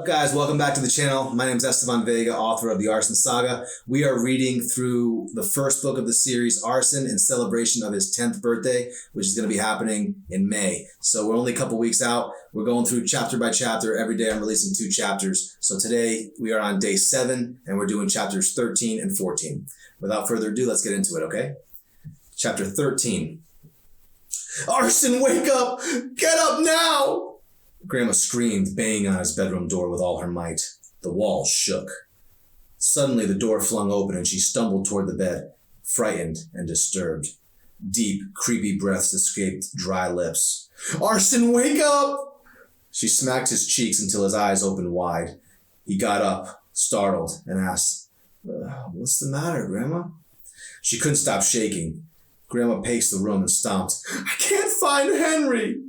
Guys, welcome back to the channel. My name is Estevan Vega, author of the Arson saga. We are reading through the first book of the series, Arson, in celebration of his 10th birthday, which is going to be happening in May. So we're only a couple weeks out. We're going through chapter by chapter. Every day I'm releasing 2 chapters. So today we are on day 7 and we're doing chapters 13 and 14. Without further ado, let's get into it, okay? Chapter 13. Arson, wake up! Get up now! Grandma screamed, banging on his bedroom door with all her might. The walls shook. Suddenly, the door flung open and she stumbled toward the bed, frightened and disturbed. Deep, creepy breaths escaped dry lips. Arson, wake up! She smacked his cheeks until his eyes opened wide. He got up, startled, and asked, What's the matter, Grandma? She couldn't stop shaking. Grandma paced the room and stomped. I can't find Henry!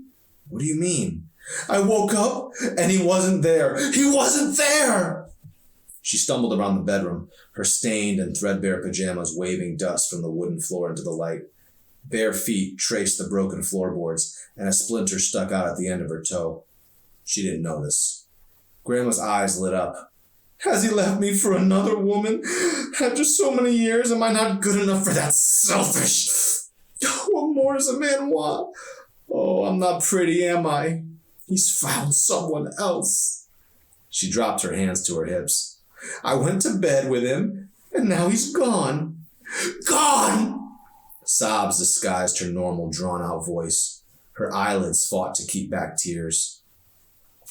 What do you mean? I woke up and he wasn't there. He wasn't there! She stumbled around the bedroom, her stained and threadbare pajamas waving dust from the wooden floor into the light. Bare feet traced the broken floorboards, and a splinter stuck out at the end of her toe. She didn't notice. Grandma's eyes lit up. Has he left me for another woman? After so many years, am I not good enough for that selfish? What more does a man want? Oh, I'm not pretty, am I? He's found someone else. She dropped her hands to her hips. I went to bed with him, and now he's gone. Gone! Sobs disguised her normal, drawn-out voice. Her eyelids fought to keep back tears.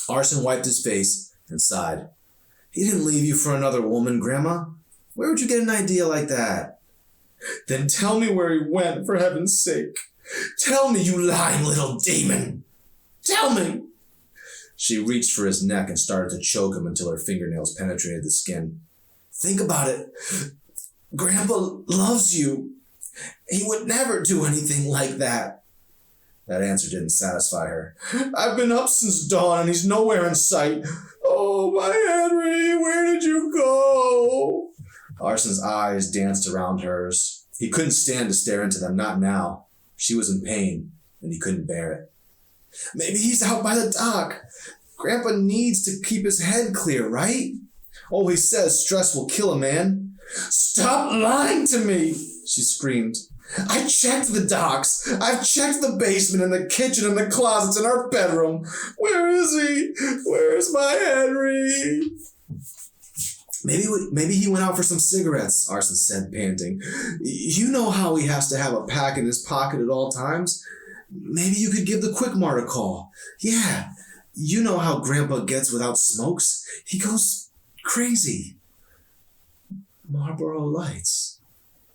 Arson wiped his face and sighed. He didn't leave you for another woman, Grandma. Where would you get an idea like that? Then tell me where he went, for heaven's sake. Tell me, you lying little demon. Tell me! She reached for his neck and started to choke him until her fingernails penetrated the skin. Think about it. Grandpa loves you. He would never do anything like that. That answer didn't satisfy her. I've been up since dawn and he's nowhere in sight. Oh, my Henry, where did you go? Arson's eyes danced around hers. He couldn't stand to stare into them, not now. She was in pain, and he couldn't bear it. Maybe he's out by the dock. Grandpa needs to keep his head clear, right? Always says stress will kill a man. Stop lying to me, she screamed. I checked the docks. I've checked the basement and the kitchen and the closets and our bedroom. Where is he? Where's my Henry? Maybe he went out for some cigarettes, Arson said, panting. You know how he has to have a pack in his pocket at all times. Maybe you could give the Quick Mart a call. Yeah, you know how Grandpa gets without smokes. He goes crazy. Marlboro Lights.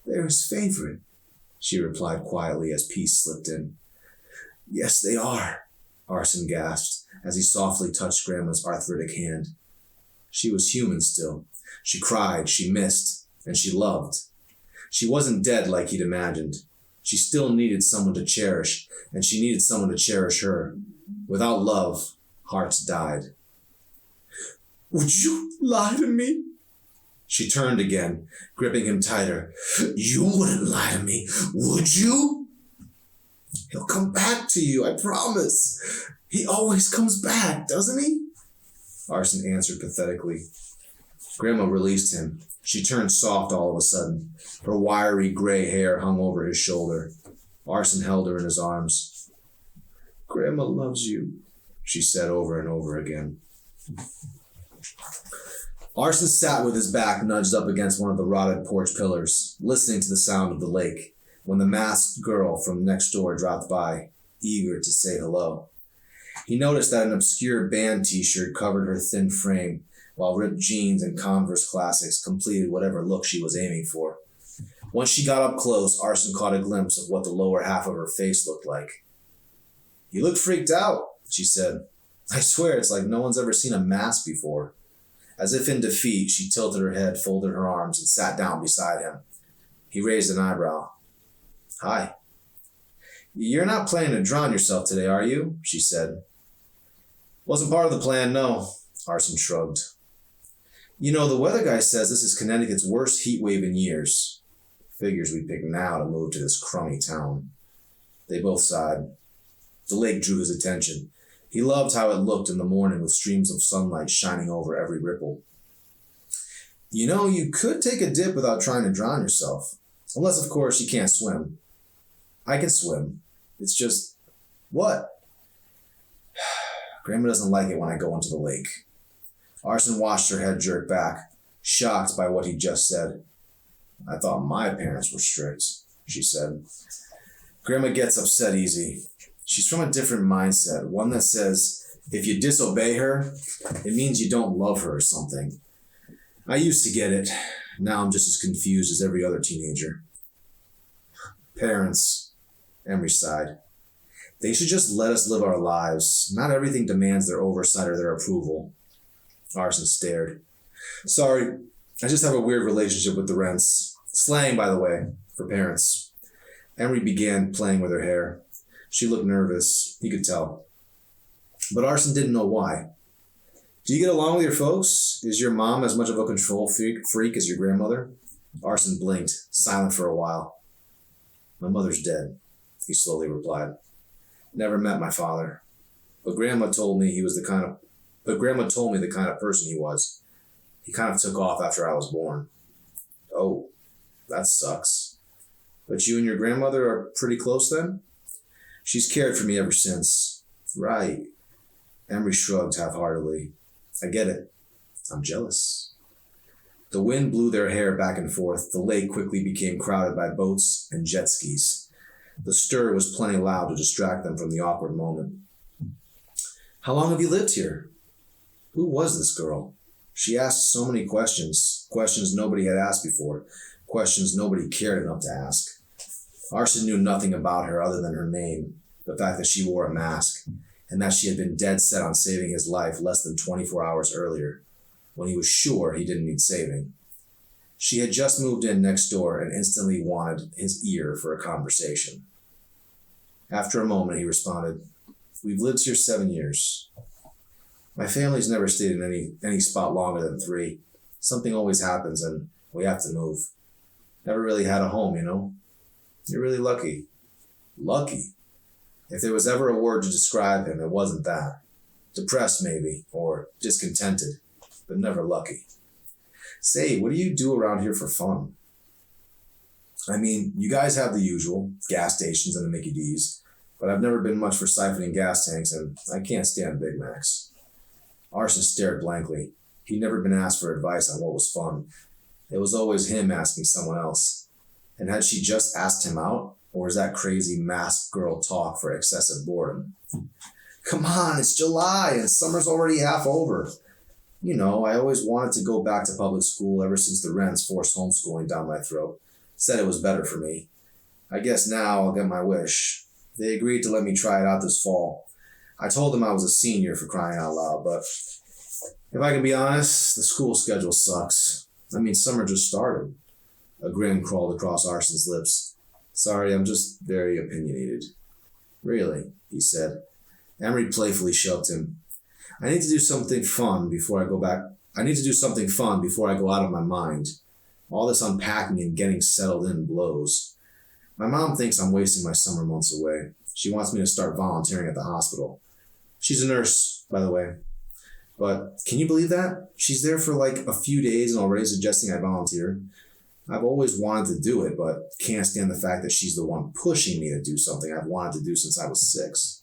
They're his favorite, she replied quietly as peace slipped in. Yes, they are, Arson gasped as he softly touched Grandma's arthritic hand. She was human still. She cried, she missed, and she loved. She wasn't dead like he'd imagined. She still needed someone to cherish, and she needed someone to cherish her. Without love, hearts died. Would you lie to me? She turned again, gripping him tighter. You wouldn't lie to me, would you? He'll come back to you, I promise. He always comes back, doesn't he? Arson answered pathetically. Grandma released him. She turned soft all of a sudden. Her wiry gray hair hung over his shoulder. Arson held her in his arms. Grandma loves you, she said over and over again. Arson sat with his back nudged up against one of the rotted porch pillars, listening to the sound of the lake, when the masked girl from next door dropped by, eager to say hello. He noticed that an obscure band t-shirt covered her thin frame, while ripped jeans and Converse classics completed whatever look she was aiming for. Once she got up close, Arson caught a glimpse of what the lower half of her face looked like. You look freaked out, she said. I swear it's like no one's ever seen a mask before. As if in defeat, she tilted her head, folded her arms, and sat down beside him. He raised an eyebrow. Hi. You're not planning to drown yourself today, are you? She said. Wasn't part of the plan, no. Arson shrugged. You know, the weather guy says this is Connecticut's worst heat wave in years. Figures we picked now to move to this crummy town. They both sighed. The lake drew his attention. He loved how it looked in the morning with streams of sunlight shining over every ripple. You know, you could take a dip without trying to drown yourself. Unless, of course, you can't swim. I can swim. It's just... What? Grandma doesn't like it when I go into the lake. Arson watched her head jerk back, shocked by what he just said. I thought my parents were strict, she said. Grandma gets upset easy. She's from a different mindset, one that says if you disobey her, it means you don't love her or something. I used to get it. Now I'm just as confused as every other teenager. Parents, Emery sighed. They should just let us live our lives. Not everything demands their oversight or their approval. Arson stared. Sorry, I just have a weird relationship with the rents. Slang, by the way, for parents. Emery began playing with her hair. She looked nervous, he could tell. But Arson didn't know why. Do you get along with your folks? Is your mom as much of a control freak as your grandmother? Arson blinked, silent for a while. My mother's dead, he slowly replied. Never met my father. But Grandma told me the kind of person he was. He kind of took off after I was born. Oh, that sucks. But you and your grandmother are pretty close then? She's cared for me ever since. Right. Emery shrugged half-heartedly. I get it. I'm jealous. The wind blew their hair back and forth. The lake quickly became crowded by boats and jet skis. The stir was plenty loud to distract them from the awkward moment. How long have you lived here? Who was this girl? She asked so many questions nobody had asked before, questions nobody cared enough to ask. Arson knew nothing about her other than her name, the fact that she wore a mask, and that she had been dead set on saving his life less than 24 hours earlier, when he was sure he didn't need saving. She had just moved in next door and instantly wanted his ear for a conversation. After a moment, he responded, We've lived here 7 years. My family's never stayed in any spot longer than 3. Something always happens and we have to move. Never really had a home, you know? You're really lucky. Lucky? If there was ever a word to describe him, it wasn't that. Depressed, maybe, or discontented, but never lucky. Say, what do you do around here for fun? I mean, you guys have the usual, gas stations and the Mickey D's, but I've never been much for siphoning gas tanks, and I can't stand Big Macs. Arson stared blankly. He'd never been asked for advice on what was fun. It was always him asking someone else. And had she just asked him out, or was that crazy masked girl talk for excessive boredom? Come on, it's July and summer's already half over. You know, I always wanted to go back to public school ever since the Wrens forced homeschooling down my throat. Said it was better for me. I guess now I'll get my wish. They agreed to let me try it out this fall. I told them I was a senior for crying out loud, but if I can be honest, the school schedule sucks. I mean, summer just started. A grin crawled across Arson's lips. Sorry, I'm just very opinionated. Really, he said. Emery playfully shoved him. I need to do something fun before I go out of my mind. All this unpacking and getting settled in blows. My mom thinks I'm wasting my summer months away. She wants me to start volunteering at the hospital. She's a nurse, by the way. But can you believe that? She's there for like a few days and already suggesting I volunteer. I've always wanted to do it, but can't stand the fact that she's the one pushing me to do something I've wanted to do since I was 6.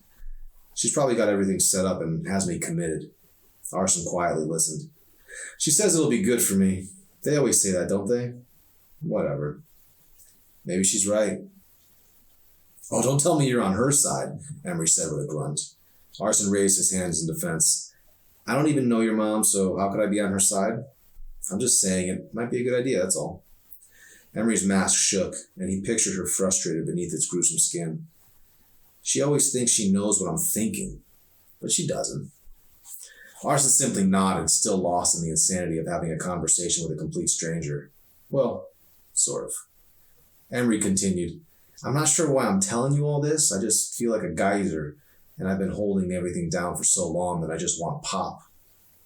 She's probably got everything set up and has me committed. Arson quietly listened. She says it'll be good for me. They always say that, don't they? Whatever. Maybe she's right. Oh, don't tell me you're on her side, Emery said with a grunt. Arson raised his hands in defense. I don't even know your mom, so how could I be on her side? I'm just saying it might be a good idea, that's all. Emery's mask shook, and he pictured her frustrated beneath its gruesome skin. She always thinks she knows what I'm thinking, but she doesn't. Arson simply nodded, still lost in the insanity of having a conversation with a complete stranger. Well, sort of. Emery continued, I'm not sure why I'm telling you all this. I just feel like a geyser, and I've been holding everything down for so long that I just want pop.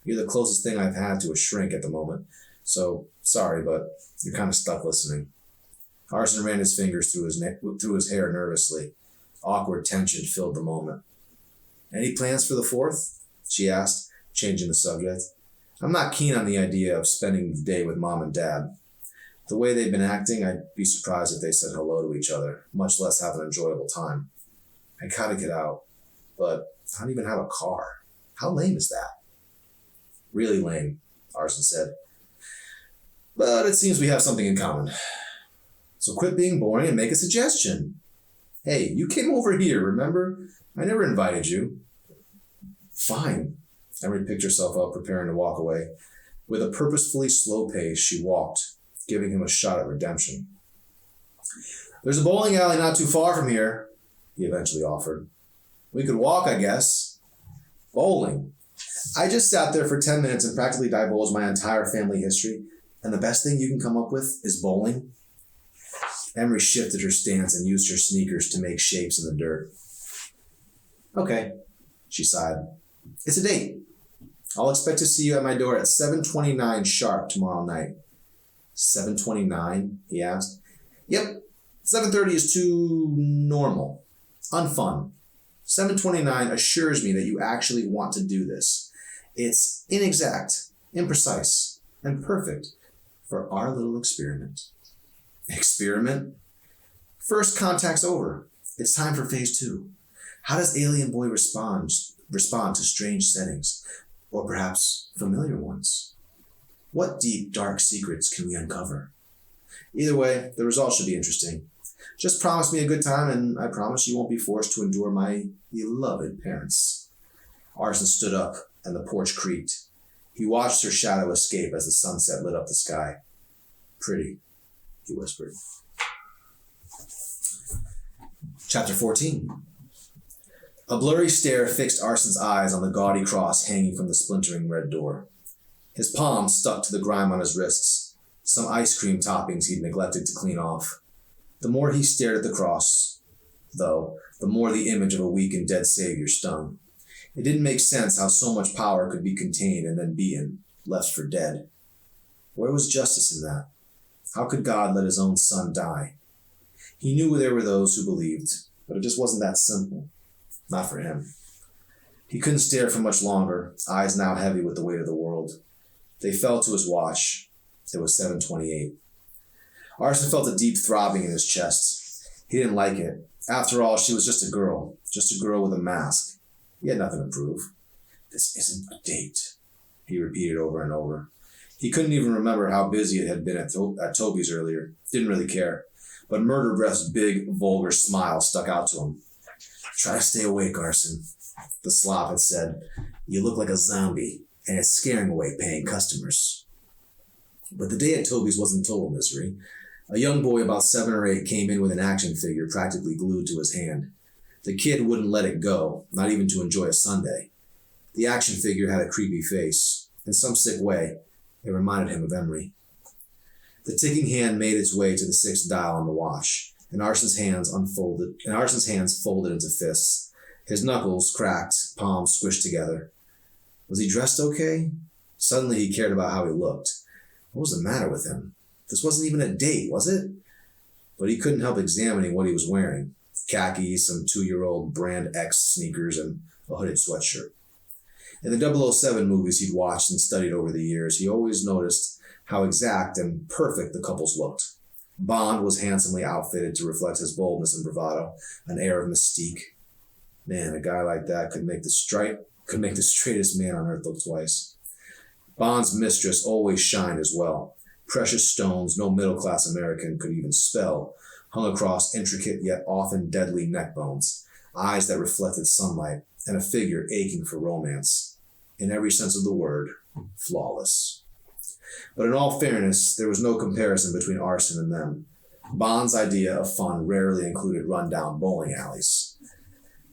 You're the closest thing I've had to a shrink at the moment, so sorry, but you're kind of stuck listening. Arson ran his fingers through his hair nervously. Awkward tension filled the moment. Any plans for the 4th? She asked, changing the subject. I'm not keen on the idea of spending the day with Mom and Dad. The way they've been acting, I'd be surprised if they said hello to each other, much less have an enjoyable time. I gotta get out, but I don't even have a car. How lame is that? Really lame, Arson said. But it seems we have something in common. So quit being boring and make a suggestion. Hey, you came over here, remember? I never invited you. Fine. Emery picked herself up, preparing to walk away. With a purposefully slow pace, she walked, giving him a shot at redemption. There's a bowling alley not too far from here, he eventually offered. We could walk, I guess. Bowling. I just sat there for 10 minutes and practically divulged my entire family history, and the best thing you can come up with is bowling? Emery shifted her stance and used her sneakers to make shapes in the dirt. Okay, she sighed. It's a date. I'll expect to see you at my door at 7:29 sharp tomorrow night. 7:29? He asked. Yep. 7:30 is too normal. Unfun. 7:29 assures me that you actually want to do this. It's inexact, imprecise, and perfect for our little experiment. Experiment? First contact's over. It's time for phase 2. How does Alien Boy respond to strange settings, or perhaps familiar ones? What deep, dark secrets can we uncover? Either way, the result should be interesting. Just promise me a good time, and I promise you won't be forced to endure my beloved parents. Arson stood up, and the porch creaked. He watched her shadow escape as the sunset lit up the sky. Pretty, he whispered. Chapter 14. A blurry stare fixed Arson's eyes on the gaudy cross hanging from the splintering red door. His palms stuck to the grime on his wrists, some ice cream toppings he'd neglected to clean off. The more he stared at the cross, though, the more the image of a weak and dead savior stung. It didn't make sense how so much power could be contained and then beaten, left for dead. Where was justice in that? How could God let his own son die? He knew there were those who believed, but it just wasn't that simple. Not for him. He couldn't stare for much longer, eyes now heavy with the weight of the world. They fell to his watch. It was 7:28. Arson felt a deep throbbing in his chest. He didn't like it. After all, she was just a girl with a mask. He had nothing to prove. This isn't a date, he repeated over and over. He couldn't even remember how busy it had been at Toby's earlier. Didn't really care. But Murder Breath's big, vulgar smile stuck out to him. Try to stay awake, Arson, the slop had said. You look like a zombie, and it's scaring away paying customers. But the day at Toby's wasn't total misery. A young boy about 7 or 8 came in with an action figure practically glued to his hand. The kid wouldn't let it go, not even to enjoy a sundae. The action figure had a creepy face. In some sick way, it reminded him of Emery. The ticking hand made its way to the 6th dial on the watch, and Arson's hands folded into fists. His knuckles cracked, palms squished together. Was he dressed okay? Suddenly he cared about how he looked. What was the matter with him? This wasn't even a date, was it? But he couldn't help examining what he was wearing. Khakis, some 2-year-old brand X sneakers, and a hooded sweatshirt. In the 007 movies he'd watched and studied over the years, he always noticed how exact and perfect the couples looked. Bond was handsomely outfitted to reflect his boldness and bravado, an air of mystique. Man, a guy like that could make the straightest man on earth look twice. Bond's mistress always shined as well. Precious stones no middle-class American could even spell hung across intricate yet often deadly neck bones, eyes that reflected sunlight, and a figure aching for romance. In every sense of the word, flawless. But in all fairness, there was no comparison between Arson and them. Bond's idea of fun rarely included run-down bowling alleys.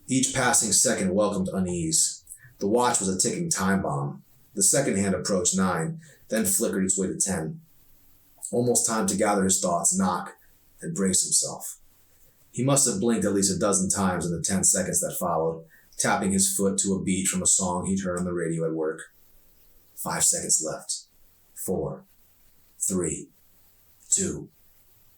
Each passing second welcomed unease. The watch was a ticking time bomb. The second hand approached 9, then flickered its way to 10. Almost time to gather his thoughts, knock, and brace himself. He must have blinked at least a dozen times in the 10 seconds that followed, tapping his foot to a beat from a song he'd heard on the radio at work. 5 seconds left. 4, 3, 2.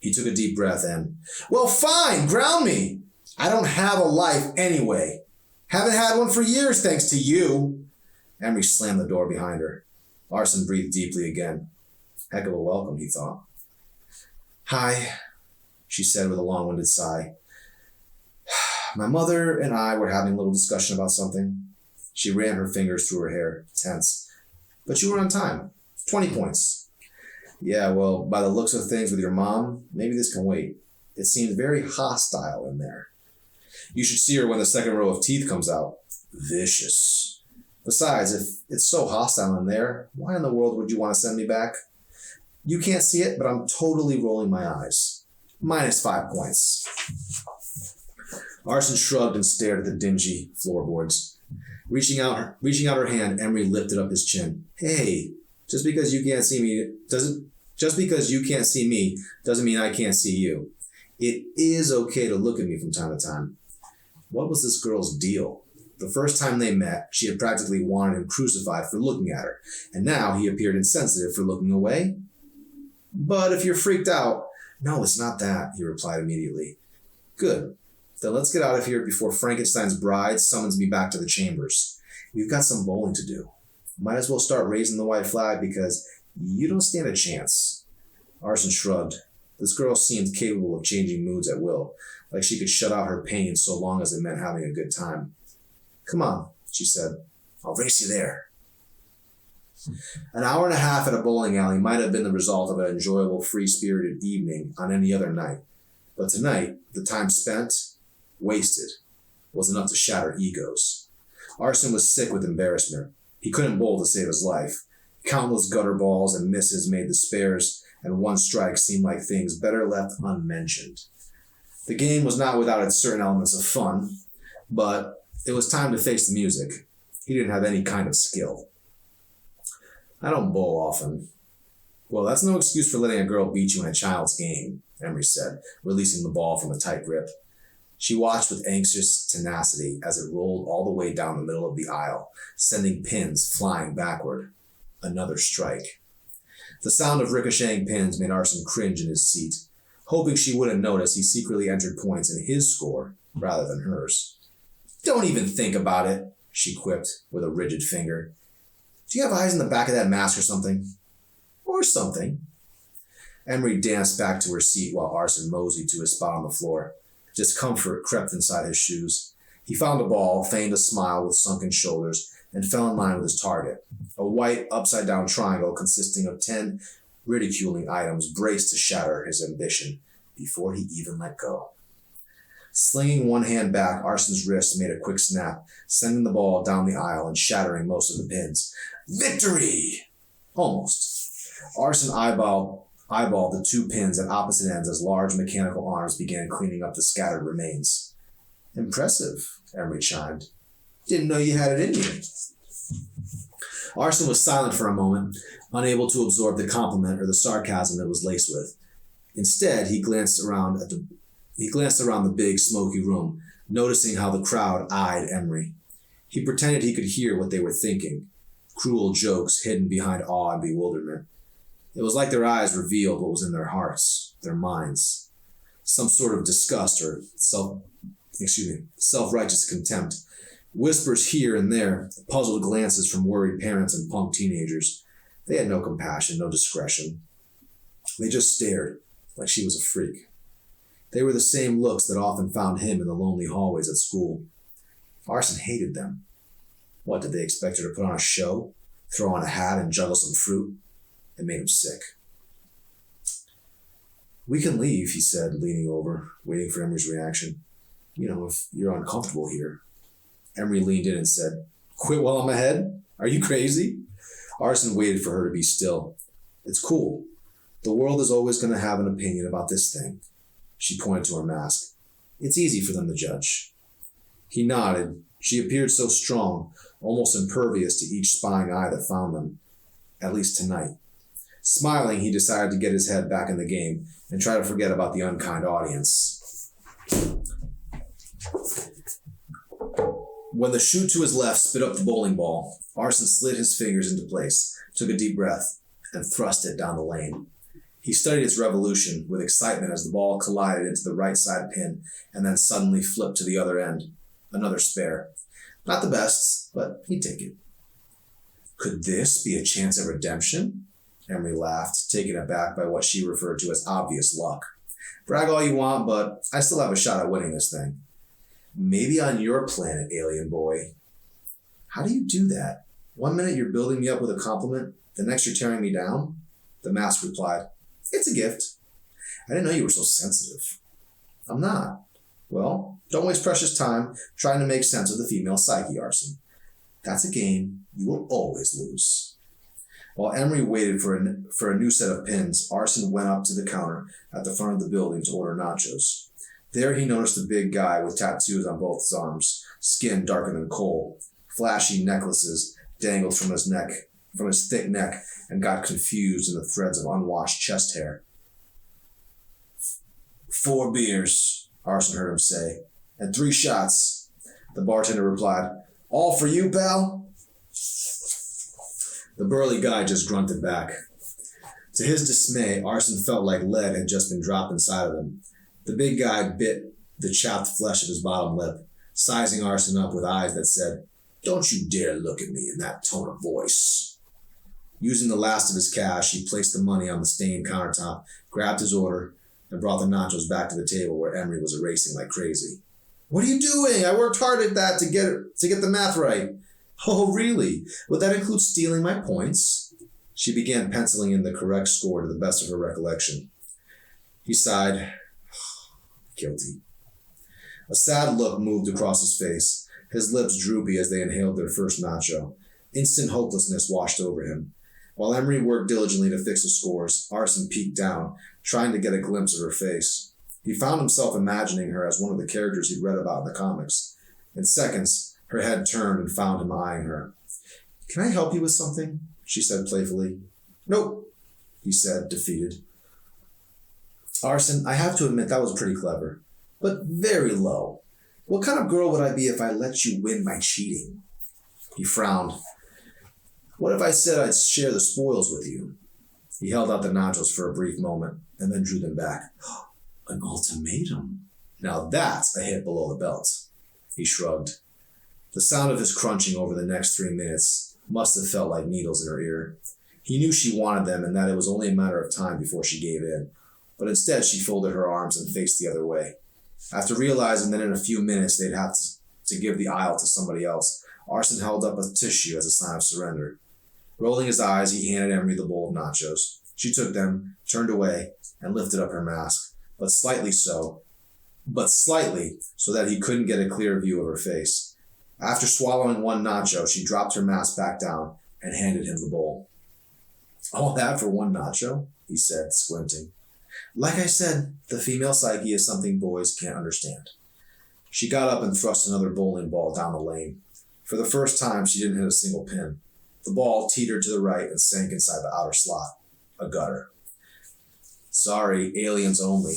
He took a deep breath and, well, fine, ground me. I don't have a life anyway. Haven't had one for years, thanks to you. Emery slammed the door behind her. Arson breathed deeply again. Heck of a welcome, he thought. Hi, she said with a long-winded sigh. My mother and I were having a little discussion about something. She ran her fingers through her hair, tense. But you were on time. 20 points. Yeah, well, by the looks of things with your mom, maybe this can wait. It seems very hostile in there. You should see her when the second row of teeth comes out. Vicious. Besides, if it's so hostile in there, why in the world would you want to send me back? You can't see it, but I'm totally rolling my eyes. -5 points. Arson shrugged and stared at the dingy floorboards. Reaching out her hand, Emery lifted up his chin. Hey, just because you can't see me doesn't mean I can't see you. It is okay to look at me from time to time. What was this girl's deal? The first time they met, she had practically wanted him crucified for looking at her, and now he appeared insensitive for looking away? But if you're freaked out... No, it's not that, he replied immediately. Good. Then let's get out of here before Frankenstein's bride summons me back to the chambers. We've got some bowling to do. Might as well start raising the white flag because you don't stand a chance. Arson shrugged. This girl seemed capable of changing moods at will, like she could shut out her pain so long as it meant having a good time. Come on, she said. I'll race you there. An hour and a half at a bowling alley might have been the result of an enjoyable, free-spirited evening on any other night. But tonight, the time spent, wasted, was enough to shatter egos. Arson was sick with embarrassment. He couldn't bowl to save his life. Countless gutter balls and misses made the spares, and one strike seemed like things better left unmentioned. The game was not without its certain elements of fun, but it was time to face the music. He didn't have any kind of skill. I don't bowl often. Well, that's no excuse for letting a girl beat you in a child's game, Emery said, releasing the ball from a tight grip. She watched with anxious tenacity as it rolled all the way down the middle of the aisle, sending pins flying backward. Another strike. The sound of ricocheting pins made Arson cringe in his seat. Hoping she wouldn't notice, he secretly entered points in his score rather than hers. Don't even think about it, she quipped with a rigid finger. Do you have eyes in the back of that mask or something? Or something. Emery danced back to her seat while Arson moseyed to his spot on the floor. Discomfort crept inside his shoes. He found a ball, feigned a smile with sunken shoulders, and fell in line with his target. A white, upside-down triangle consisting of 10 ridiculing items braced to shatter his ambition before he even let go. Slinging one hand back, Arson's wrist made a quick snap, sending the ball down the aisle and shattering most of the pins. Victory! Almost. Arson eyeballed the 2 pins at opposite ends as large mechanical arms began cleaning up the scattered remains. Impressive, Emery chimed. Didn't know you had it in you. Arson was silent for a moment, unable to absorb the compliment or the sarcasm it was laced with. Instead, he glanced around the big, smoky room, noticing how the crowd eyed Emery. He pretended he could hear what they were thinking, cruel jokes hidden behind awe and bewilderment. It was like their eyes revealed what was in their hearts, their minds. Some sort of disgust or self-righteous contempt. Whispers here and there, puzzled glances from worried parents and punk teenagers. They had no compassion, no discretion. They just stared, like she was a freak. They were the same looks that often found him in the lonely hallways at school. Arson hated them. What, did they expect her to put on a show, throw on a hat, and juggle some fruit? It made him sick. We can leave, he said, leaning over, waiting for Emery's reaction. If you're uncomfortable here. Emery leaned in and said, Quit while I'm ahead? Are you crazy? Arson waited for her to be still. It's cool. The world is always going to have an opinion about this thing. She pointed to her mask. It's easy for them to judge. He nodded. She appeared so strong, almost impervious to each spying eye that found them. At least tonight. Smiling, he decided to get his head back in the game and try to forget about the unkind audience. When the chute to his left spit up the bowling ball, Arson slid his fingers into place, took a deep breath, and thrust it down the lane. He studied its revolution with excitement as the ball collided into the right side pin and then suddenly flipped to the other end. Another spare. Not the best, but he'd take it. Could this be a chance at redemption? Emery laughed, taken aback by what she referred to as obvious luck. Brag all you want, but I still have a shot at winning this thing. Maybe on your planet, alien boy. How do you do that? One minute you're building me up with a compliment, the next you're tearing me down? The mask replied, It's a gift. I didn't know you were so sensitive. I'm not. Well, don't waste precious time trying to make sense of the female psyche, Arson. That's a game you will always lose. While Emery waited for a new set of pins, Arson went up to the counter at the front of the building to order nachos. There he noticed a big guy with tattoos on both his arms, skin darker than coal. Flashy necklaces dangled from his thick neck, and got confused in the threads of unwashed chest hair. 4 beers, Arson heard him say, and 3 shots. The bartender replied, All for you, pal? The burly guy just grunted back. To his dismay, Arson felt like lead had just been dropped inside of him. The big guy bit the chapped flesh of his bottom lip, sizing Arson up with eyes that said, Don't you dare look at me in that tone of voice. Using the last of his cash, he placed the money on the stained countertop, grabbed his order, and brought the nachos back to the table where Emery was erasing like crazy. What are you doing? I worked hard at that to get the math right. Oh, really? Would that include stealing my points? She began penciling in the correct score to the best of her recollection. He sighed. Guilty. A sad look moved across his face, his lips droopy as they inhaled their first nacho. Instant hopelessness washed over him. While Emery worked diligently to fix the scores, Arson peeked down, trying to get a glimpse of her face. He found himself imagining her as one of the characters he'd read about in the comics. In seconds, her head turned and found him eyeing her. Can I help you with something? She said playfully. Nope, he said, defeated. Arson, I have to admit that was pretty clever, but very low. What kind of girl would I be if I let you win by cheating? He frowned. What if I said I'd share the spoils with you? He held out the nachos for a brief moment and then drew them back. An ultimatum. Now that's a hit below the belt. He shrugged. The sound of his crunching over the next 3 minutes must have felt like needles in her ear. He knew she wanted them and that it was only a matter of time before she gave in. But instead she folded her arms and faced the other way. After realizing that in a few minutes they'd have to give the aisle to somebody else, Arson held up a tissue as a sign of surrender. Rolling his eyes, he handed Emery the bowl of nachos. She took them, turned away, and lifted up her mask, but slightly so that he couldn't get a clear view of her face. After swallowing one nacho, she dropped her mask back down and handed him the bowl. All that for one nacho? He said, squinting. Like I said, the female psyche is something boys can't understand. She got up and thrust another bowling ball down the lane. For the first time, she didn't hit a single pin. The ball teetered to the right and sank inside the outer slot. A gutter. Sorry, aliens only.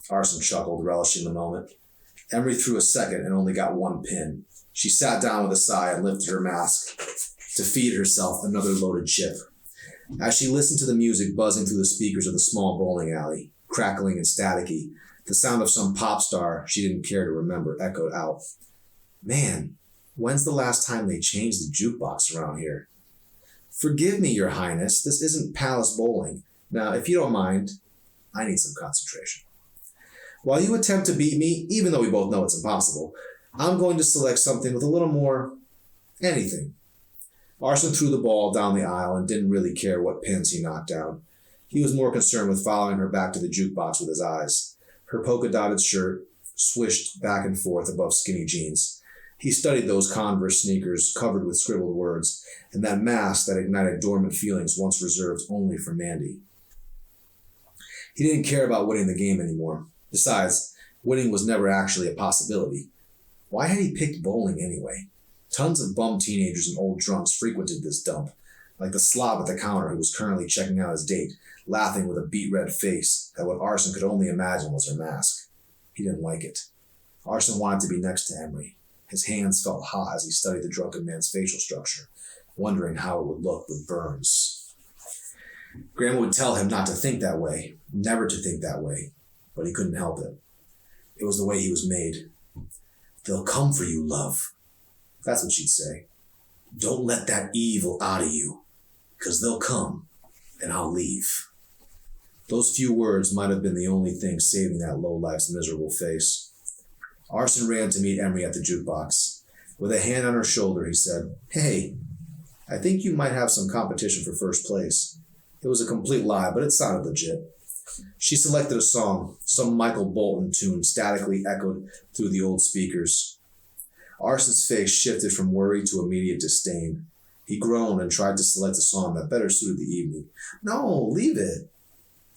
Arson chuckled, relishing the moment. Emery threw a second and only got 1 pin. She sat down with a sigh and lifted her mask to feed herself another loaded chip. As she listened to the music buzzing through the speakers of the small bowling alley, crackling and staticky, the sound of some pop star she didn't care to remember echoed out. Man, when's the last time they changed the jukebox around here? Forgive me, Your Highness, this isn't Palace Bowling. Now, if you don't mind, I need some concentration. While you attempt to beat me, even though we both know it's impossible, I'm going to select something with a little more anything. Arson threw the ball down the aisle and didn't really care what pins he knocked down. He was more concerned with following her back to the jukebox with his eyes. Her polka-dotted shirt swished back and forth above skinny jeans. He studied those Converse sneakers covered with scribbled words, and that mask that ignited dormant feelings once reserved only for Mandy. He didn't care about winning the game anymore. Besides, winning was never actually a possibility. Why had he picked bowling anyway? Tons of bum teenagers and old drunks frequented this dump, like the slob at the counter who was currently checking out his date, laughing with a beet-red face at what Arson could only imagine was her mask. He didn't like it. Arson wanted to be next to Emery. His hands felt hot as he studied the drunken man's facial structure, wondering how it would look with burns. Grandma would tell him not to think that way, never to think that way, but he couldn't help it. It was the way he was made. They'll come for you, love. That's what she'd say. Don't let that evil out of you, 'cause they'll come, and I'll leave. Those few words might have been the only thing saving that lowlife's miserable face. Arson ran to meet Emery at the jukebox. With a hand on her shoulder, he said, "Hey, I think you might have some competition for first place." It was a complete lie, but it sounded legit. She selected a song. Some Michael Bolton tune statically echoed through the old speakers. Arson's face shifted from worry to immediate disdain. He groaned and tried to select a song that better suited the evening. No, leave it.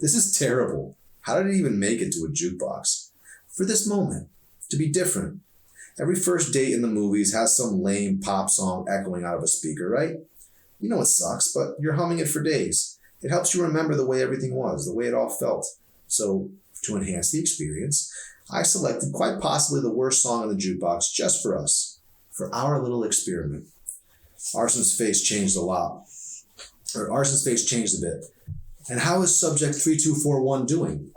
This is terrible. How did it even make it to a jukebox? For this moment, to be different. Every first date in the movies has some lame pop song echoing out of a speaker, right? You know it sucks, but you're humming it for days. It helps you remember the way everything was, the way it all felt. So, to enhance the experience, I selected quite possibly the worst song in the jukebox just for us, for our little experiment. Arson's face changed a bit. And how is Subject 3241 doing?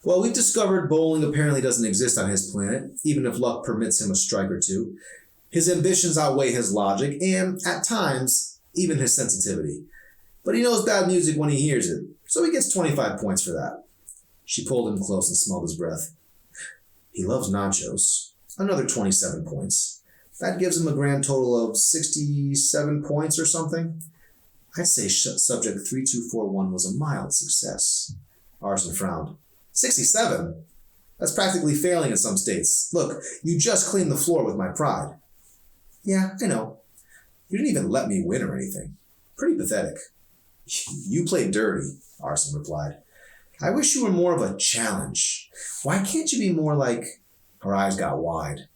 Well, we've discovered bowling apparently doesn't exist on his planet, even if luck permits him a strike or two. His ambitions outweigh his logic, and, at times, even his sensitivity. But he knows bad music when he hears it, so he gets 25 points for that. She pulled him close and smelled his breath. He loves nachos. Another 27 points. That gives him a grand total of 67 points or something. I'd say Subject 3241 was a mild success. Arson frowned. 67? That's practically failing in some states. Look, you just cleaned the floor with my pride. Yeah, I know. You didn't even let me win or anything. Pretty pathetic. You played dirty, Arson replied. I wish you were more of a challenge. Why can't you be more like... Her eyes got wide.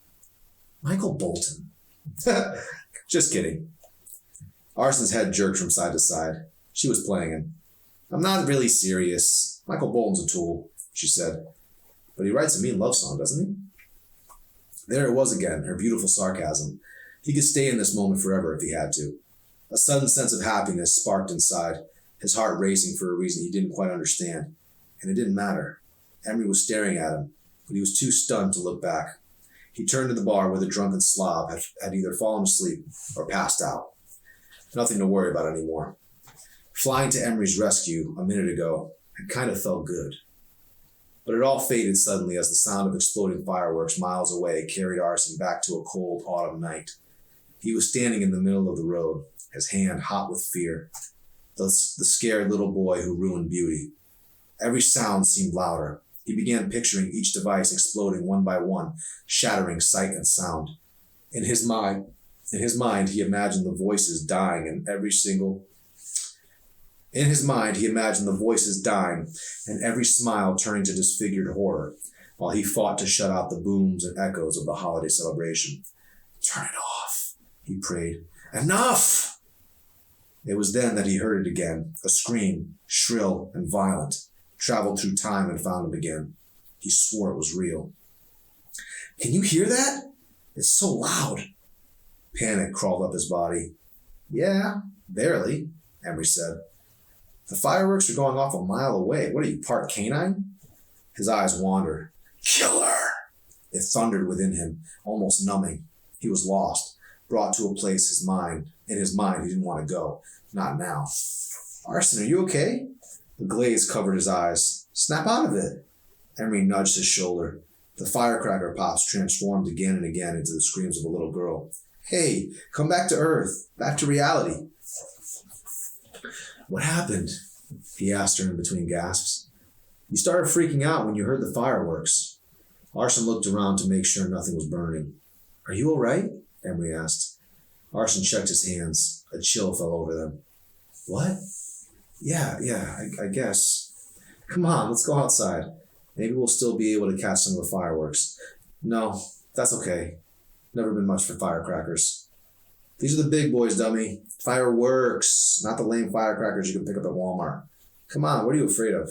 Michael Bolton. Just kidding. Arson's head jerked from side to side. She was playing him. I'm not really serious. Michael Bolton's a tool, she said. But he writes a mean love song, doesn't he? There it was again, her beautiful sarcasm. He could stay in this moment forever if he had to. A sudden sense of happiness sparked inside, his heart racing for a reason he didn't quite understand. And it didn't matter. Emery was staring at him, but he was too stunned to look back. He turned to the bar where the drunken slob had either fallen asleep or passed out. Nothing to worry about anymore. Flying to Emery's rescue a minute ago had kind of felt good. But it all faded suddenly as the sound of exploding fireworks miles away carried Arson back to a cold autumn night. He was standing in the middle of the road, his hand hot with fear, the scared little boy who ruined beauty. Every sound seemed louder. He began picturing each device exploding one by one, shattering sight and sound. In his mind, he imagined the voices dying and every smile turning to disfigured horror, while he fought to shut out the booms and echoes of the holiday celebration. Turn it off, he prayed. Enough! It was then that he heard it again, a scream, shrill and violent, traveled through time and found him again. He swore it was real. Can you hear that? It's so loud. Panic crawled up his body. Yeah, barely, Emery said. The fireworks are going off a mile away. What are you, part canine? His eyes wandered. Killer! It thundered within him, almost numbing. He was lost, brought to a place in his mind he didn't want to go. Not now. Arson, are you okay? The glaze covered his eyes. Snap out of it. Emery nudged his shoulder. The firecracker pops transformed again and again into the screams of a little girl. Hey, come back to Earth, back to reality. What happened? He asked her in between gasps. You started freaking out when you heard the fireworks. Arson looked around to make sure nothing was burning. Are you all right? Emery asked. Arson checked his hands. A chill fell over them. What? Yeah, I guess. Come on, let's go outside. Maybe we'll still be able to catch some of the fireworks. No, that's okay. Never been much for firecrackers. These are the big boys, dummy. Fireworks, not the lame firecrackers you can pick up at Walmart. Come on, what are you afraid of?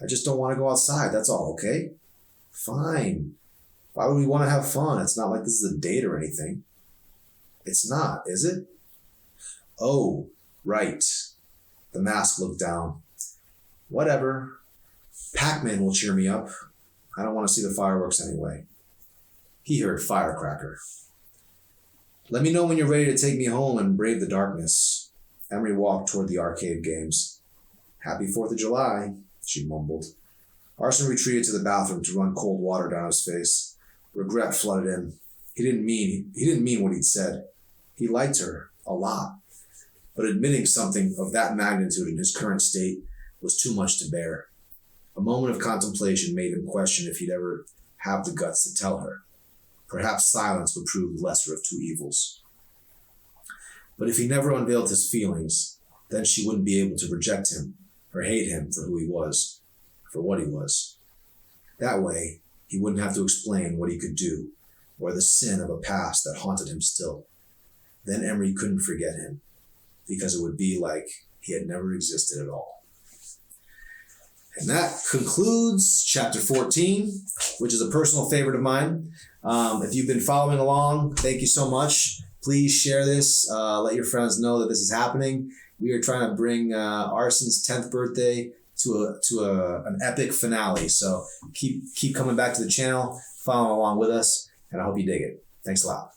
I just don't want to go outside, that's all, okay? Fine. Why would we want to have fun? It's not like this is a date or anything. It's not, is it? Oh, right. The mask looked down. Whatever. Pac-Man will cheer me up. I don't want to see the fireworks anyway. He heard firecracker. Let me know when you're ready to take me home and brave the darkness. Emery walked toward the arcade games. Happy 4th of July, she mumbled. Arson retreated to the bathroom to run cold water down his face. Regret flooded him. He didn't mean what he'd said. He liked her a lot. But admitting something of that magnitude in his current state was too much to bear. A moment of contemplation made him question if he'd ever have the guts to tell her. Perhaps silence would prove the lesser of two evils. But if he never unveiled his feelings, then she wouldn't be able to reject him or hate him for who he was, for what he was. That way, he wouldn't have to explain what he could do or the sin of a past that haunted him still. Then Emery couldn't forget him, because it would be like he had never existed at all. And that concludes chapter 14, which is a personal favorite of mine. If you've been following along, thank you so much. Please share this. Let your friends know that this is happening. We are trying to bring Arson's 10th birthday to an epic finale. So keep coming back to the channel, following along with us, and I hope you dig it. Thanks a lot.